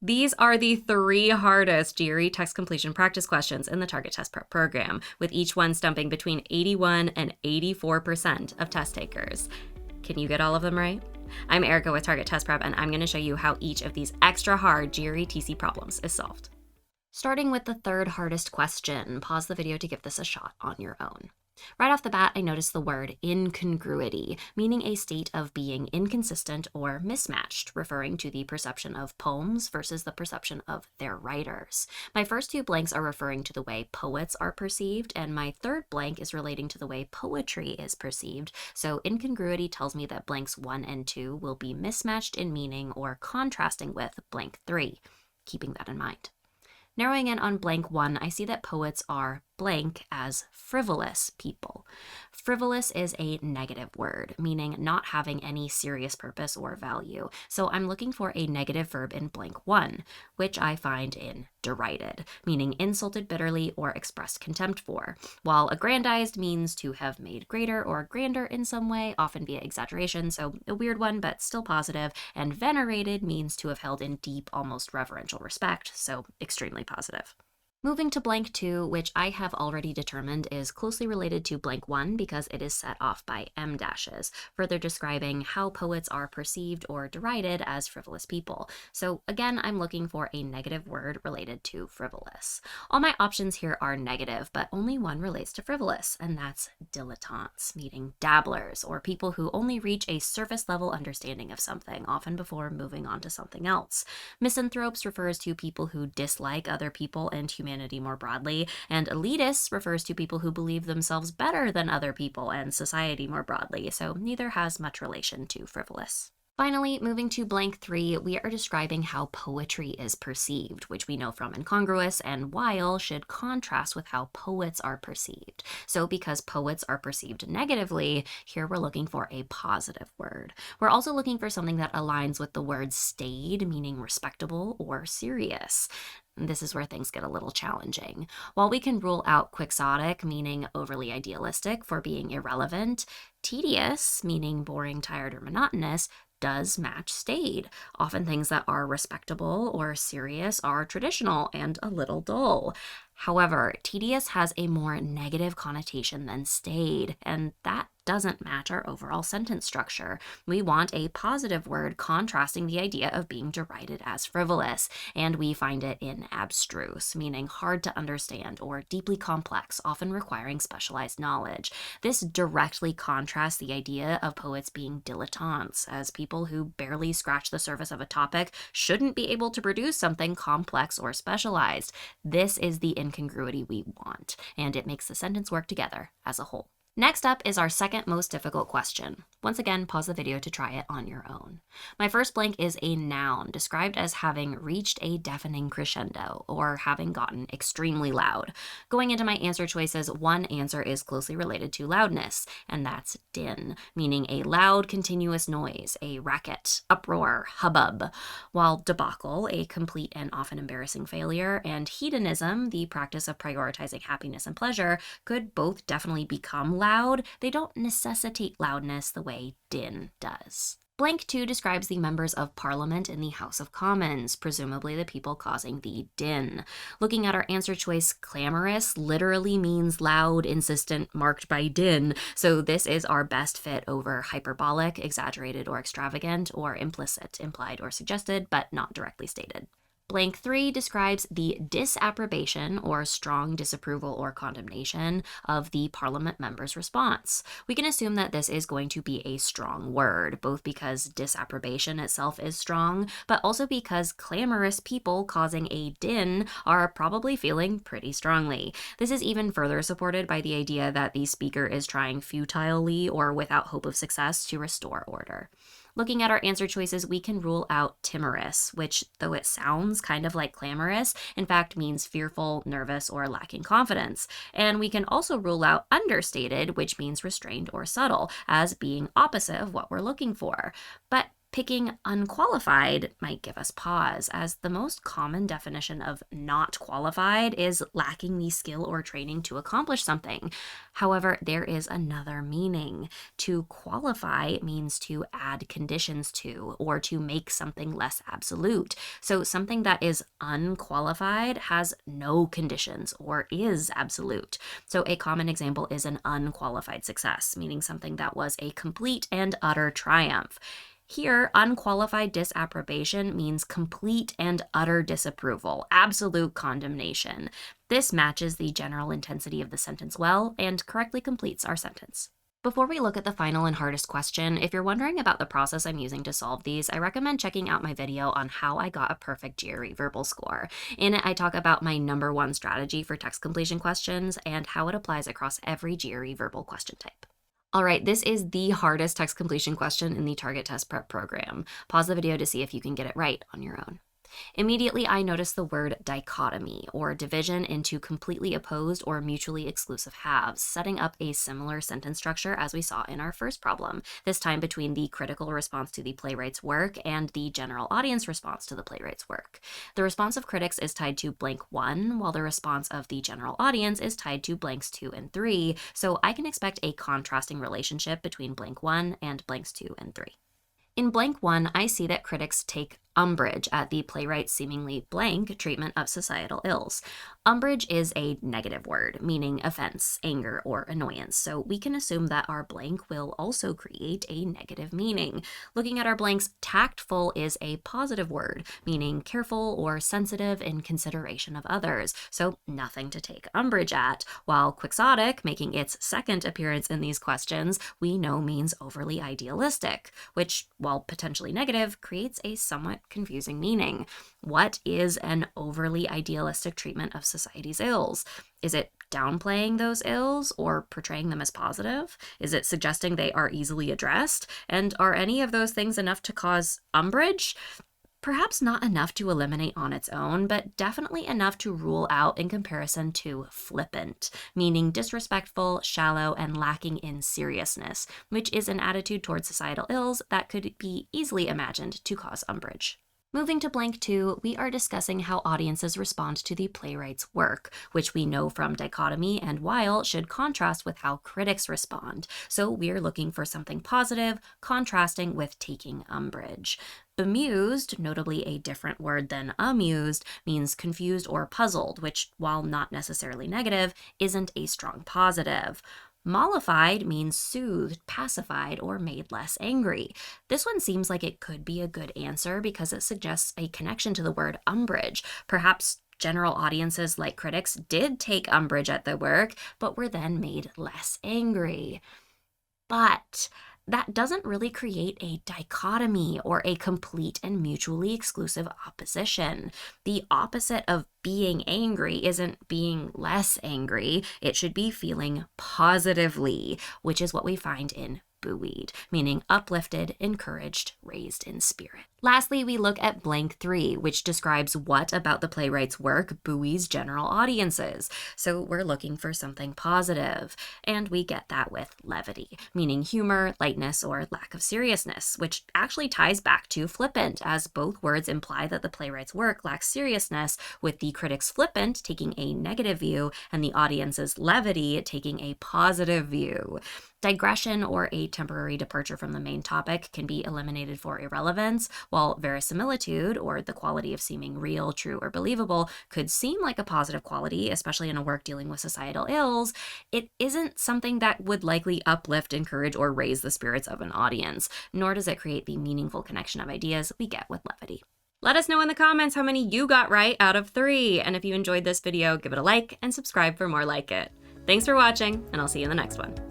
These are the 3 hardest GRE text completion practice questions in the Target Test Prep program, with each one stumping between 81 and 84% of test takers. Can you get all of them right? I'm Erika with Target Test Prep, and I'm going to show you how each of these extra hard GRE TC problems is solved. Starting with the 3rd hardest question, pause the video to give this a shot on your own. Right off the bat, I noticed the word incongruity, meaning a state of being inconsistent or mismatched, referring to the perception of poems versus the perception of their writers. My first 2 blanks are referring to the way poets are perceived, and my 3rd blank is relating to the way poetry is perceived. So incongruity tells me that blanks 1 and 2 will be mismatched in meaning or contrasting with blank 3, keeping that in mind. Narrowing in on blank 1, I see that poets are blank as frivolous people. Frivolous is a negative word, meaning not having any serious purpose or value. So I'm looking for a negative verb in blank 1, which I find in derided, meaning insulted bitterly or expressed contempt for, while aggrandized means to have made greater or grander in some way, often via exaggeration, so a weird one but still positive, and venerated means to have held in deep, almost reverential respect, so extremely positive. Moving to blank 2, which I have already determined is closely related to blank 1 because it is set off by M dashes, further describing how poets are perceived or derided as frivolous people. So again, I'm looking for a negative word related to frivolous. All my options here are negative, but only one relates to frivolous, and that's dilettantes, meaning dabblers, or people who only reach a surface-level understanding of something, often before moving on to something else. Misanthropes refers to people who dislike other people and humanity more broadly, and elitists refers to people who believe themselves better than other people and society more broadly, so neither has much relation to frivolous. Finally, moving to blank 3, we are describing how poetry is perceived, which we know from incongruous and while should contrast with how poets are perceived. So because poets are perceived negatively, here we're looking for a positive word. We're also looking for something that aligns with the word staid, meaning respectable or serious. This is where things get a little challenging. While we can rule out quixotic, meaning overly idealistic, for being irrelevant, tedious, meaning boring, tired, or monotonous, does match staid. Often things that are respectable or serious are traditional and a little dull. However, tedious has a more negative connotation than staid, and that doesn't match our overall sentence structure. We want a positive word contrasting the idea of being derided as frivolous, and we find it in abstruse, meaning hard to understand or deeply complex, often requiring specialized knowledge. This directly contrasts the idea of poets being dilettantes, as people who barely scratch the surface of a topic shouldn't be able to produce something complex or specialized. This is the incongruity we want, and it makes the sentence work together as a whole. Next up is our second most difficult question. Once again, pause the video to try it on your own. My first blank is a noun described as having reached a deafening crescendo or having gotten extremely loud. Going into my answer choices, one answer is closely related to loudness, and that's din, meaning a loud, continuous noise, a racket, uproar, hubbub, while debacle, a complete and often embarrassing failure, and hedonism, the practice of prioritizing happiness and pleasure, could both definitely become loud. They don't necessitate loudness the way din does. Blank 2 describes the members of Parliament in the House of Commons, presumably the people causing the din. Looking at our answer choice, clamorous literally means loud, insistent, marked by din, so this is our best fit over hyperbolic, exaggerated or extravagant, or implicit, implied or suggested, but not directly stated. Blank 3 describes the disapprobation or strong disapproval or condemnation of the Parliament member's response. We can assume that this is going to be a strong word, both because disapprobation itself is strong, but also because clamorous people causing a din are probably feeling pretty strongly. This is even further supported by the idea that the speaker is trying futilely or without hope of success to restore order. Looking at our answer choices, we can rule out timorous, which, though it sounds kind of like clamorous, in fact means fearful, nervous, or lacking confidence. And we can also rule out understated, which means restrained or subtle, as being opposite of what we're looking for. But Picking unqualified might give us pause, as the most common definition of not qualified is lacking the skill or training to accomplish something. However, there is another meaning. To qualify means to add conditions to, or to make something less absolute. So something that is unqualified has no conditions or is absolute. So a common example is an unqualified success, meaning something that was a complete and utter triumph. Here, unqualified disapprobation means complete and utter disapproval, absolute condemnation. This matches the general intensity of the sentence well and correctly completes our sentence. Before we look at the final and hardest question, if you're wondering about the process I'm using to solve these, I recommend checking out my video on how I got a perfect GRE Verbal score. In it, I talk about my #1 strategy for text completion questions and how it applies across every GRE Verbal question type. All right, this is the hardest text completion question in the Target Test Prep program. Pause the video to see if you can get it right on your own. Immediately, I noticed the word dichotomy, or division into completely opposed or mutually exclusive halves, setting up a similar sentence structure as we saw in our first problem, this time between the critical response to the playwright's work and the general audience response to the playwright's work. The response of critics is tied to blank 1, while the response of the general audience is tied to blanks 2 and 3, so I can expect a contrasting relationship between blank 1 and blanks 2 and 3. In blank 1, I see that critics take umbrage at the playwright's seemingly blank treatment of societal ills. Umbrage is a negative word, meaning offense, anger, or annoyance, so we can assume that our blank will also create a negative meaning. Looking at our blanks, tactful is a positive word, meaning careful or sensitive in consideration of others, so nothing to take umbrage at, while quixotic, making its second appearance in these questions, we know means overly idealistic, which, while potentially negative, creates a somewhat confusing meaning. What is an overly idealistic treatment of society's ills? Is it downplaying those ills or portraying them as positive? Is it suggesting they are easily addressed? And are any of those things enough to cause umbrage? Perhaps not enough to eliminate on its own, but definitely enough to rule out in comparison to flippant, meaning disrespectful, shallow, and lacking in seriousness, which is an attitude towards societal ills that could be easily imagined to cause umbrage. Moving to blank 2, we are discussing how audiences respond to the playwright's work, which we know from dichotomy and while should contrast with how critics respond. So we're looking for something positive, contrasting with taking umbrage. Bemused, notably a different word than amused, means confused or puzzled, which, while not necessarily negative, isn't a strong positive. Mollified means soothed, pacified, or made less angry. This one seems like it could be a good answer because it suggests a connection to the word umbrage. Perhaps general audiences like critics did take umbrage at the work, but were then made less angry. But that doesn't really create a dichotomy or a complete and mutually exclusive opposition. The opposite of being angry isn't being less angry. It should be feeling positively, which is what we find in buoyed, meaning uplifted, encouraged, raised in spirit. Lastly, we look at blank 3, which describes what about the playwright's work buoys general audiences. So we're looking for something positive, and we get that with levity, meaning humor, lightness, or lack of seriousness, which actually ties back to flippant, as both words imply that the playwright's work lacks seriousness, with the critic's flippant taking a negative view and the audience's levity taking a positive view. Digression or a temporary departure from the main topic can be eliminated for irrelevance, while verisimilitude, or the quality of seeming real, true, or believable, could seem like a positive quality, especially in a work dealing with societal ills. It isn't something that would likely uplift, encourage, or raise the spirits of an audience, nor does it create the meaningful connection of ideas we get with levity. Let us know in the comments how many you got right out of 3, and if you enjoyed this video, give it a like and subscribe for more like it. Thanks for watching, and I'll see you in the next one.